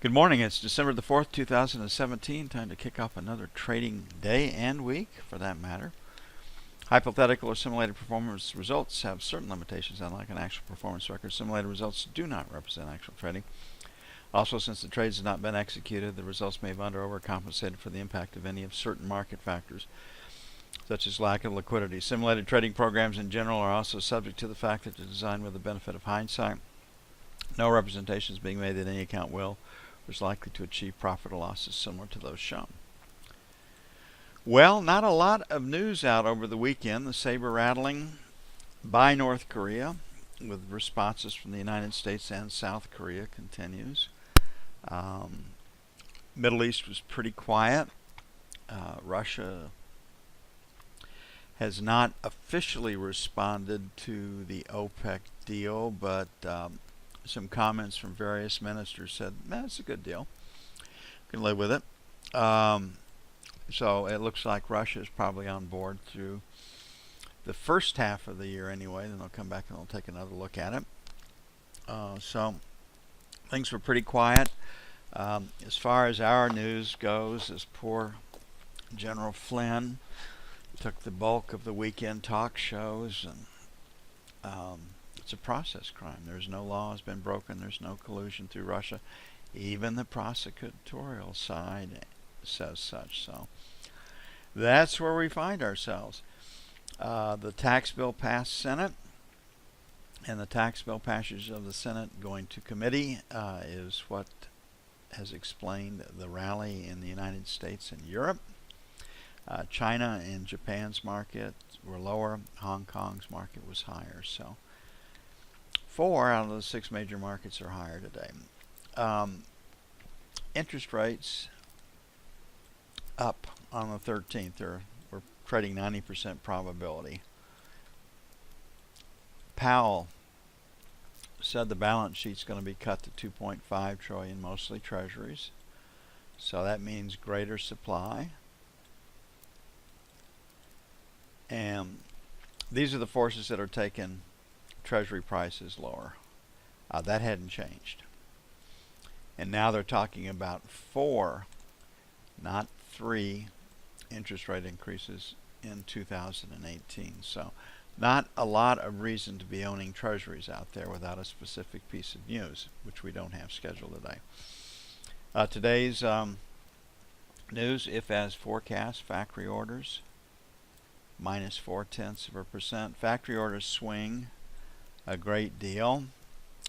Good morning. It's December the 4th, 2017. Time to kick off another trading day and week, for that matter. Hypothetical or simulated performance results have certain limitations. Unlike an actual performance record, simulated results do not represent actual trading. Also, since the trades have not been executed, the results may have under or overcompensated for the impact of any of certain market factors, such as lack of liquidity. Simulated trading programs in general are also subject to the fact that they're designed with the benefit of hindsight. No representation is being made that any account will or is likely to achieve profit or losses similar to those shown. Well, not a lot of news out over the weekend. The saber rattling by North Korea with responses from the United States and South Korea continues. Middle East was pretty quiet. Russia has not officially responded to the OPEC deal, but some comments from various ministers said, it's a good deal. Can live with it. So it looks like Russia is probably on board through the first half of the year anyway. Then they'll come back and they'll take another look at it. So things were pretty quiet. As far as our news goes, this poor General Flynn took the bulk of the weekend talk shows, and it's a process crime. There's no law has been broken. There's no collusion through Russia. Even the prosecutorial side says such. So that's where we find ourselves. The tax bill passed Senate, and the tax bill passage of the Senate going to committee is what has explained the rally in the United States and Europe. China and Japan's market were lower. Hong Kong's market was higher. So 4 out of the 6 major markets are higher today. Interest rates up on the 13th. We're trading 90% probability. Powell said the balance sheet's going to be cut to 2.5 trillion, mostly treasuries. So that means greater supply. And these are the forces that are taking treasury prices lower. That hadn't changed. And now they're talking about 4, not 3, interest rate increases in 2018. So not a lot of reason to be owning treasuries out there without a specific piece of news, which we don't have scheduled today. Today's news, if as forecast, factory orders minus 0.4%. Factory orders swing a great deal,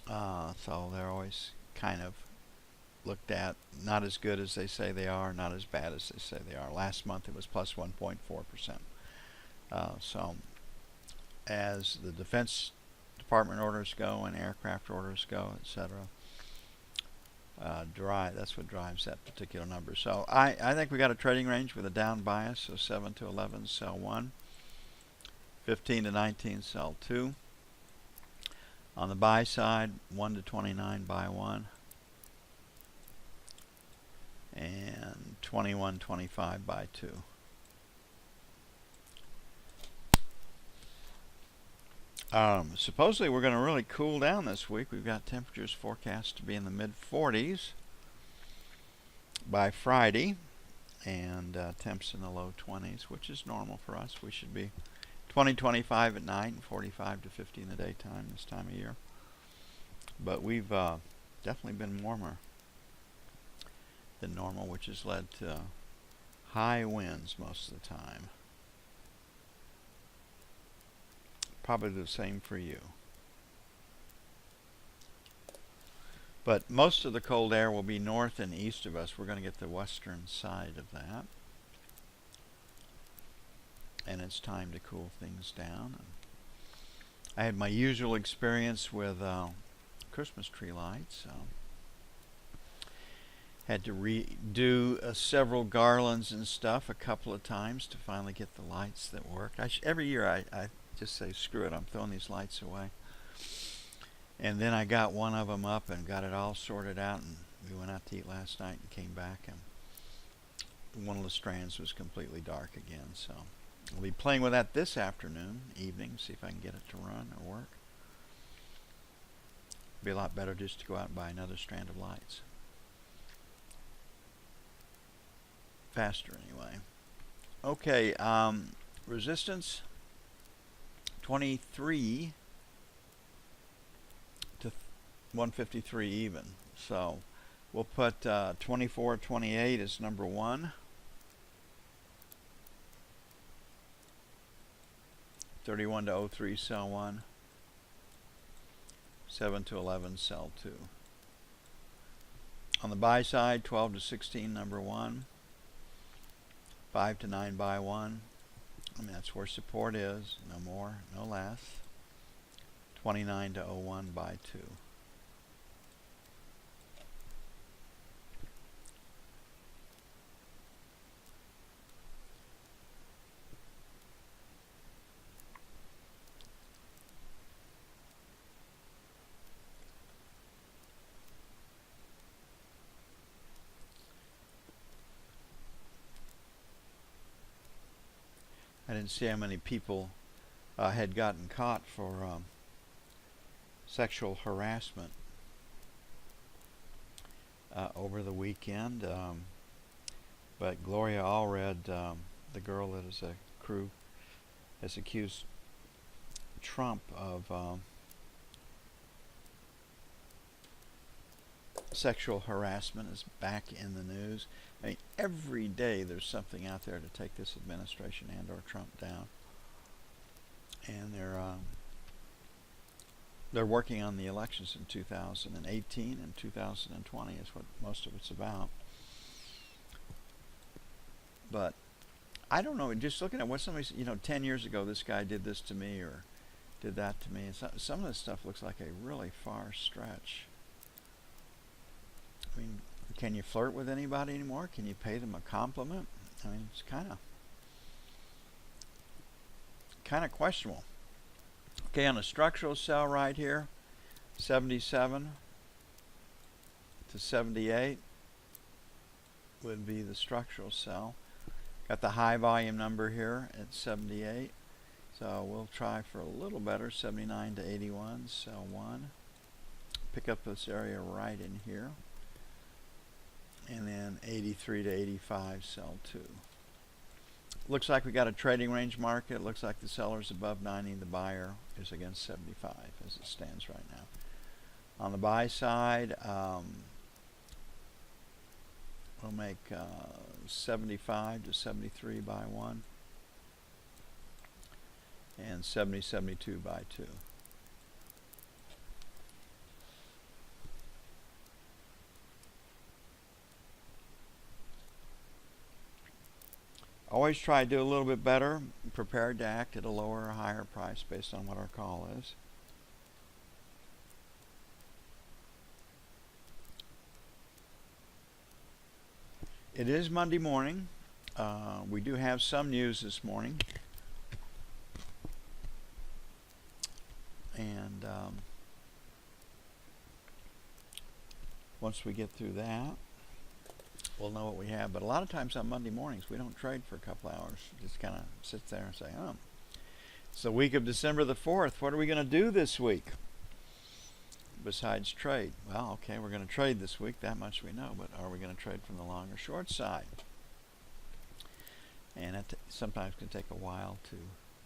so they're always kind of looked at not as good as they say they are, not as bad as they say they are. Last month it was plus 1.4%. So as the Defense Department orders go and aircraft orders go, etc., that's what drives that particular number. So I think we got a trading range with a down bias, so 7 to 11 sell 1, 15 to 19 sell 2. On the buy side, 1 to 29 buy 1, and 21.25 buy 2. Supposedly we're going to really cool down this week. We've got temperatures forecast to be in the mid-40s by Friday, and temps in the low 20s, which is normal for us. We should be 20-25 at night and 45 to 50 in the daytime this time of year. But we've definitely been warmer than normal, which has led to high winds most of the time. Probably the same for you. But most of the cold air will be north and east of us. We're going to get the western side of that. And it's time to cool things down. I had my usual experience with Christmas tree lights. Had to redo several garlands and stuff a couple of times to finally get the lights that work. Every year I just say, screw it, I'm throwing these lights away. And then I got one of them up and got it all sorted out, and we went out to eat last night and came back, and one of the strands was completely dark again. So I'll be playing with that this evening, see if I can get it to run or work. Be a lot better just to go out and buy another strand of lights. faster anyway. Okay, resistance 23 to 153 even. So we'll put 24.28 as number 1. 31 to 03 sell 1. 7 to 11 sell 2. On the buy side, 12 to 16 number 1. 5 to 9 buy 1. I mean, that's where support is. No more, no less. 29 to 01 buy 2. I didn't see how many people had gotten caught for sexual harassment over the weekend, but Gloria Allred, the girl that is a crew, has accused Trump of sexual harassment, is back in the news. I mean, every day there's something out there to take this administration and or Trump down. And they're working on the elections in 2018 and 2020 is what most of it's about. But I don't know, just looking at what somebody, 10 years ago this guy did this to me or did that to me. And some of this stuff looks like a really far stretch. I mean, can you flirt with anybody anymore? Can you pay them a compliment? I mean, it's kind of questionable. Okay, on a structural sell right here, 77 to 78 would be the structural sell. Got the high volume number here at 78. So we'll try for a little better, 79 to 81, sell 1. Pick up this area right in here. And then 83 to 85, sell 2. Looks like we got a trading range market. Looks like the seller's above 90, the buyer is against 75 as it stands right now. On the buy side, we'll make 75 to 73 buy 1 and 70, 72 buy 2. Always try to do a little bit better, prepared to act at a lower or higher price based on what our call is. It is Monday morning. We do have some news this morning. And once we get through that, we'll know what we have. But a lot of times on Monday mornings, we don't trade for a couple hours. Just kind of sit there and say, it's the week of December the 4th. What are we going to do this week besides trade? Well, okay, we're going to trade this week. That much we know. But are we going to trade from the long or short side? And it sometimes can take a while to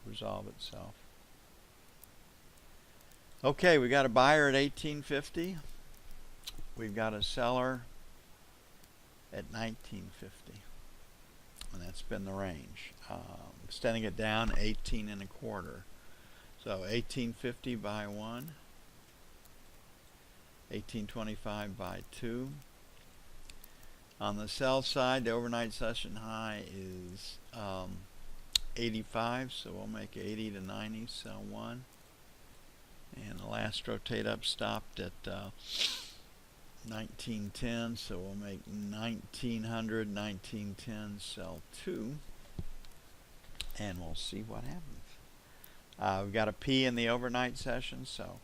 resolve itself. Okay, we got a buyer at 1850. We've got a seller at 1950, and that's been the range. Extending it down 18 and a quarter. So 1850 by 1, 1825 by 2. On the sell side, the overnight session high is 85, so we'll make 80 to 90, sell 1. And the last rotate up stopped at 1910, so we'll make 1900, 1910, sell 2, and we'll see what happens. We've got a P in the overnight session, so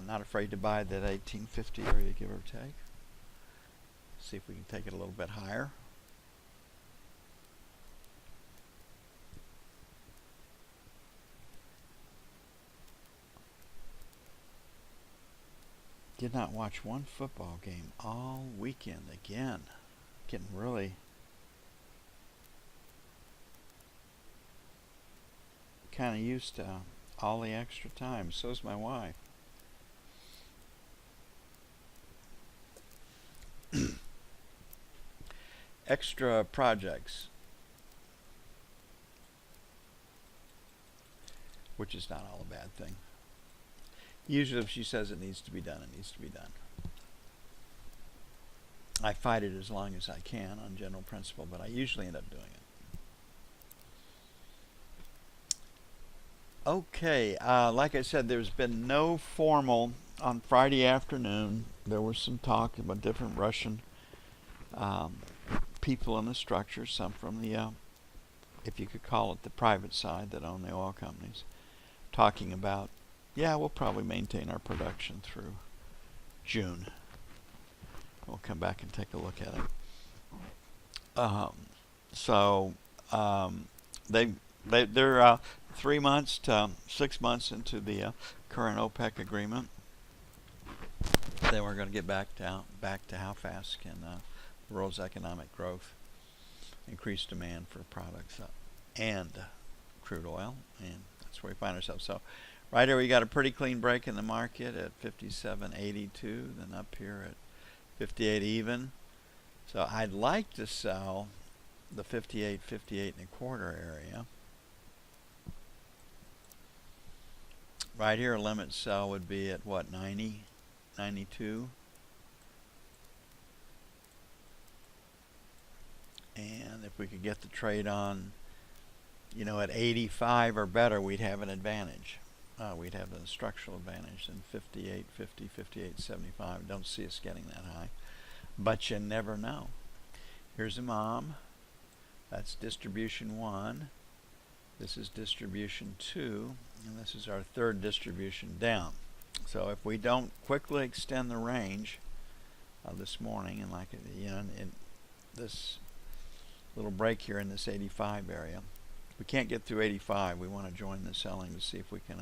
not afraid to buy that 1850 area, give or take. See if we can take it a little bit higher. Did not watch one football game all weekend again. Getting really kind of used to all the extra time. So's my wife. Extra projects, which is not all a bad thing. Usually if she says it needs to be done, it needs to be done. I fight it as long as I can on general principle, but I usually end up doing it. Okay, like I said, there's been no formal on Friday afternoon. There was some talk about different Russian people in the structure, some from the, if you could call it the private side that own the oil companies, talking about, yeah, we'll probably maintain our production through June. We'll come back and take a look at it. They're 3 months to 6 months into the current OPEC agreement. Then we're going to get back to how fast can the world's economic growth increase demand for products and crude oil, and that's where we find ourselves. So right here we got a pretty clean break in the market at 57.82, then up here at 58 even. So I'd like to sell the 58 and a quarter area. Right here, a limit sell would be at what, 90, 92. And if we could get the trade on, you know, at 85 or better, we'd have an advantage. We'd have a structural advantage in 58, 50, 58, 75. Don't see us getting that high, but you never know. Here's a mom. That's distribution 1. This is distribution 2, and this is our third distribution down. So if we don't quickly extend the range this morning, and like, you know, in this little break here in this 85 area, if we can't get through 85, we want to join the selling to see if we can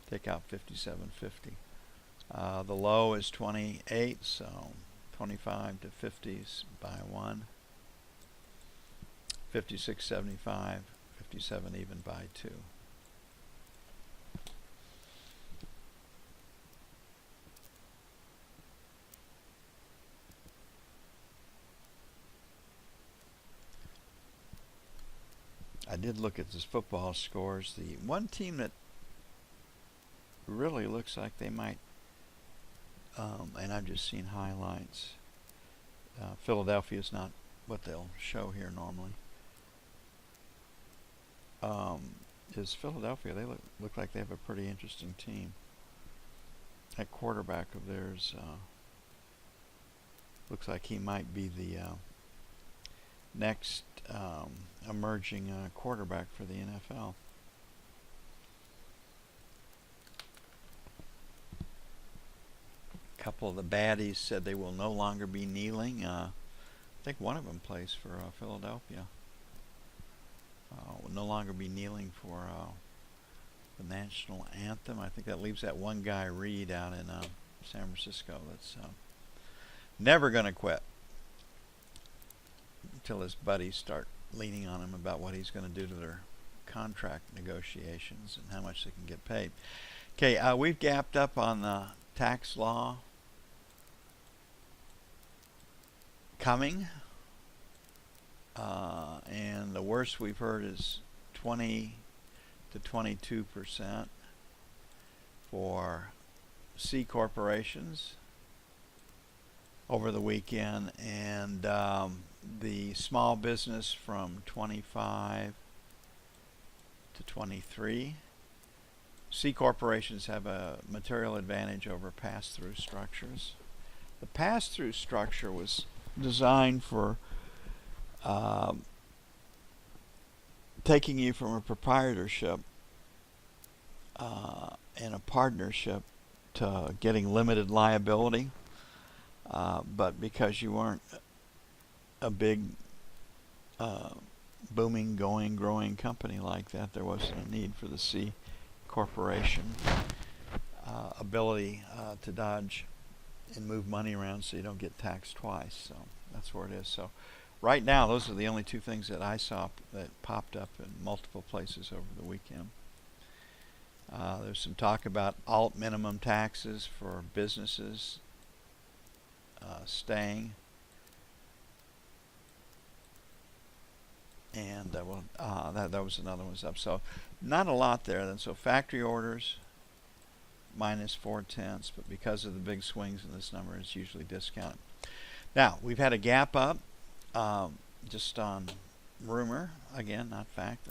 take out 57.50. The low is 28, so 25 to 50s by 1. 56.75, 57 even by 2. I did look at this football scores. The one team that really looks like they might, and I've just seen highlights. Philadelphia is not what they'll show here normally. Is Philadelphia? They look like they have a pretty interesting team. That quarterback of theirs looks like he might be the next emerging quarterback for the NFL. A couple of the baddies said they will no longer be kneeling. I think one of them plays for Philadelphia. Will no longer be kneeling for the national anthem. I think that leaves that one guy, Reed, out in San Francisco, that's never going to quit until his buddies start leaning on him about what he's going to do to their contract negotiations and how much they can get paid. Okay, we've gapped up on the tax law coming. And the worst we've heard is 20 to 22% for C corporations over the weekend, and the small business from 25 to 23. C corporations have a material advantage over pass-through structures. The pass-through structure was designed for taking you from a proprietorship and a partnership to getting limited liability, but because you weren't a big booming, growing company like that, there wasn't a need for the C corporation ability to dodge and move money around so you don't get taxed twice. So that's where it is. So right now, those are the only two things that I saw that popped up in multiple places over the weekend. There's some talk about alt minimum taxes for businesses staying. And that was another one was up. So not a lot there then. So factory orders minus 0.4, but because of the big swings in this number, it's usually discounted. Now we've had a gap up just on rumor, again, not fact,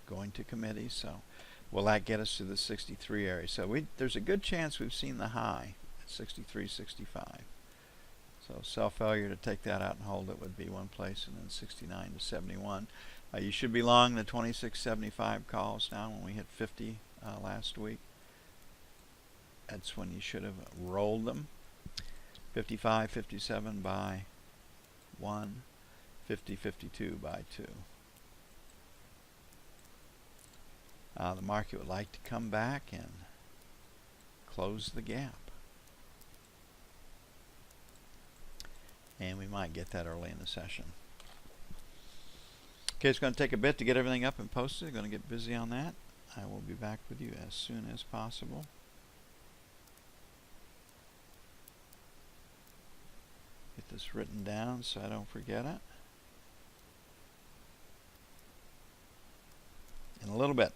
going to committee. So will that get us to the 63 area? So there's a good chance we've seen the high at 63.65. So sell-failure to take that out and hold it would be one place, and then 69 to 71. You should be long the 26.75 calls now. When we hit 50 last week, that's when you should have rolled them. 55, 57 by 1, 50, 52 by 2. The market would like to come back and close the gap. And we might get that early in the session. Okay, it's going to take a bit to get everything up and posted. I'm going to get busy on that. I will be back with you as soon as possible. Get this written down so I don't forget it. In a little bit.